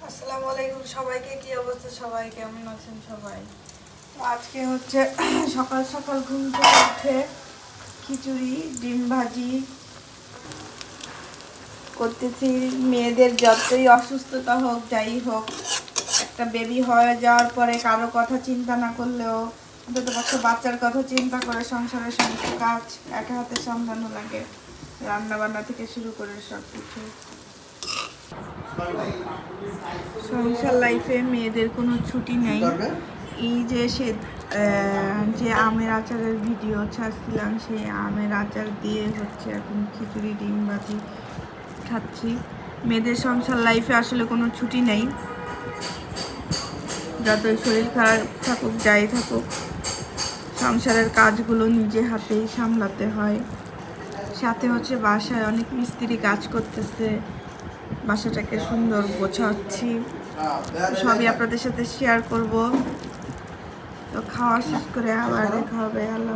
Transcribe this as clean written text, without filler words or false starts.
আসসালামু আলাইকুম সবাইকে, কি অবস্থা? সবাই কেমন আছেন সবাই? তো আজকে হচ্ছে সকাল সকাল ঘুম থেকে উঠে খিচুড়ি ডিম ভাজি করতেছি। মেয়েদের যতই অসুস্থতা হোক যাই হোক, একটা বেবি হয়ে যাওয়ার পরে কারো কথা চিন্তা না করলেও অন্তত পক্ষে বাচ্চার কথা চিন্তা করে সংসারের সমস্ত কাজ একা হাতে সামলানো লাগে, রান্না বান্না থেকে শুরু করে সব কিছু। সংসার লাইফে মেয়েদের কোনো ছুটি নেই। এই যে যে আমের আচারের ভিডিও ছাড়ছিলাম, সেই আমের আচার দিয়ে হচ্ছে এখন খিচুড়ি ডিম ভাজি খাচ্ছি। মেয়েদের সংসার লাইফে আসলে কোনো ছুটি নেই, যতই শরীর খারাপ থাকুক যাই থাকুক, সংসারের কাজগুলো নিজে হাতেই সামলাতে হয়। সাথে হচ্ছে বাসায় অনেক মিস্ত্রি কাজ করতেছে, বাসাটাকে সুন্দর গোছাচ্ছি, সবই আপনাদের সাথে শেয়ার করব। তো খাওয়া শেষ করে আবার দেখা হবে। আল্লাহ।